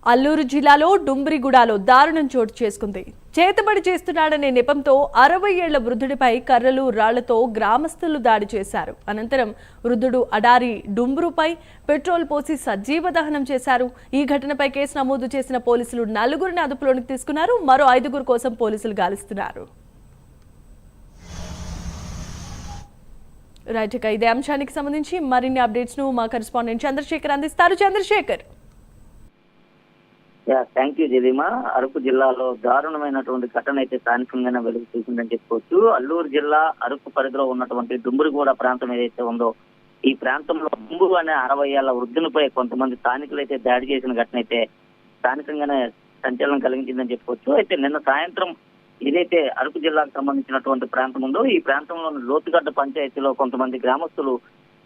అల్లూరు జిల్లాలో డుంబ్రిగూడలో దారుణం చోటు చేసుకుంది. చేతబడి చేస్తున్నాడనే నెపంతో 60 ఏళ్ల వృద్ధుడిపై కర్రలు రాళ్లతో గ్రామస్తులు దాడి చేశారు. అనంతరం వృద్ధుడు అడారి డుంబ్రుపై పెట్రోల్ పోసి సజీవ దహనం చేశారు. ఈ ఘటనపై కేసు నమోదు చేసిన పోలీసులు 4గురిని అదుపులోకి తీసుకున్నారు. మరో 5గురు కోసం పోలీసులు గాలిస్తున్నారు. రైట్, ఇక ఇదే అంశానికి సంబంధించి మరిన్ని అప్డేట్స్ ను మా కరెస్పాండెంట్ చంద్రశేఖర్ అందిస్తారు. చంద్రశేఖర్. Thank you Jaleema. అరకు జిల్లాలో దారుణమైనటువంటి ఘటన అయితే స్థానికంగానే వెలుగు చూసిందని చెప్పుకోవచ్చు. అల్లూరు జిల్లా అరకు పరిధిలో ఉన్నటువంటి డుంబురిగూడ ప్రాంతం ఏదైతే ఉందో ఈ ప్రాంతంలో డుంబు అనే 60 ఏళ్ల వృద్ధునిపై కొంతమంది స్థానికులు అయితే దాడి చేసిన ఘటన అయితే స్థానికంగానే సంచలనం కలిగించిందని చెప్పుకోవచ్చు. అయితే నిన్న సాయంత్రం ఏదైతే అరకు జిల్లాకు సంబంధించినటువంటి ప్రాంతం ఉందో ఈ ప్రాంతంలోని లోతుగడ్డ పంచాయతీలో కొంతమంది గ్రామస్తులు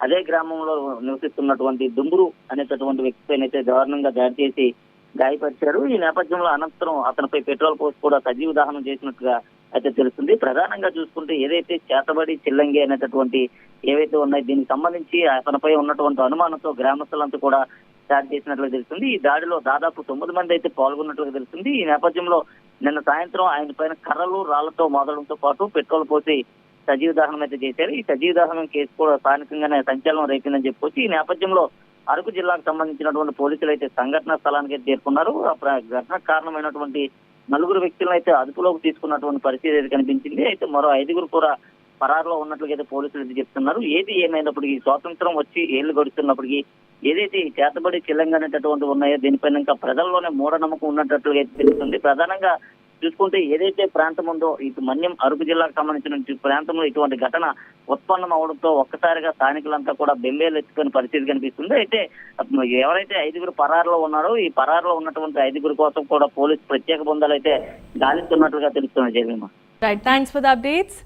అదే గ్రామంలో నివసిస్తున్నటువంటి డుంబురు అనేటటువంటి వ్యక్తిపైనైతే దారుణంగా దాడి చేసి గాయపరిచారు. ఈ నేపథ్యంలో అనంతరం అతనిపై పెట్రోల్ పోసి కూడా సజీవ దహనం చేసినట్టుగా అయితే తెలుస్తుంది. ప్రధానంగా చూసుకుంటే ఏదైతే చేతబడి చిల్లంగి అనేటటువంటి ఏవైతే ఉన్నాయో దీనికి సంబంధించి అతనిపై ఉన్నటువంటి అనుమానంతో గ్రామస్తులంతా కూడా దాడి చేసినట్లుగా తెలుస్తుంది. ఈ దాడిలో దాదాపు 9 మంది అయితే పాల్గొన్నట్లుగా తెలుస్తుంది. ఈ నేపథ్యంలో నిన్న సాయంత్రం ఆయన పైన కర్రలు రాళ్లతో మోదడంతో పాటు పెట్రోల్ పోసి సజీవ దహనం అయితే చేశారు. ఈ సజీవ దహనం కేసు కూడా స్థానికంగానే సంచలనం రేపిందని చెప్పుకోవచ్చు. ఈ నేపథ్యంలో అరకు జిల్లాకు సంబంధించినటువంటి పోలీసులు అయితే సంఘటన స్థలానికి చేరుకున్నారు. ఘటన కారణమైనటువంటి 4 వ్యక్తులను అయితే అదుపులోకి తీసుకున్నటువంటి పరిస్థితి అయితే కనిపించింది. అయితే మరో 5గురు కూడా పరారులో ఉన్నట్లుగా అయితే పోలీసులు అయితే చెప్తున్నారు. ఏది ఏమైనప్పటికీ స్వాతంత్రం వచ్చి ఏళ్లు గడుస్తున్నప్పటికీ ఏదైతే ఈ చేతబడి చిల్లంగా అనేటటువంటి ఉన్నాయో దీనిపైన ఇంకా ప్రజల్లోనే మూఢనమ్మకం ఉన్నట్లుగా అయితే తెలుస్తుంది. ప్రధానంగా చూసుకుంటే ఏదైతే ప్రాంతం ఉందో ఇటు మన్యం అరకు జిల్లాకు సంబంధించిన ప్రాంతంలో ఇటువంటి ఘటన ఉత్పన్నం అవడంతో ఒక్కసారిగా స్థానికులంతా కూడా బెంబేలు ఎత్తుకునే పరిస్థితి కనిపిస్తుంది. అయితే ఎవరైతే 5గురు పరారులో ఉన్నారో ఈ పరారులో ఉన్నటువంటి 5గురు కోసం కూడా పోలీసు ప్రత్యేక బృందాలు అయితే గాలిస్తున్నట్లుగా తెలుస్తుంది. Jayama. Right, thanks for the updates.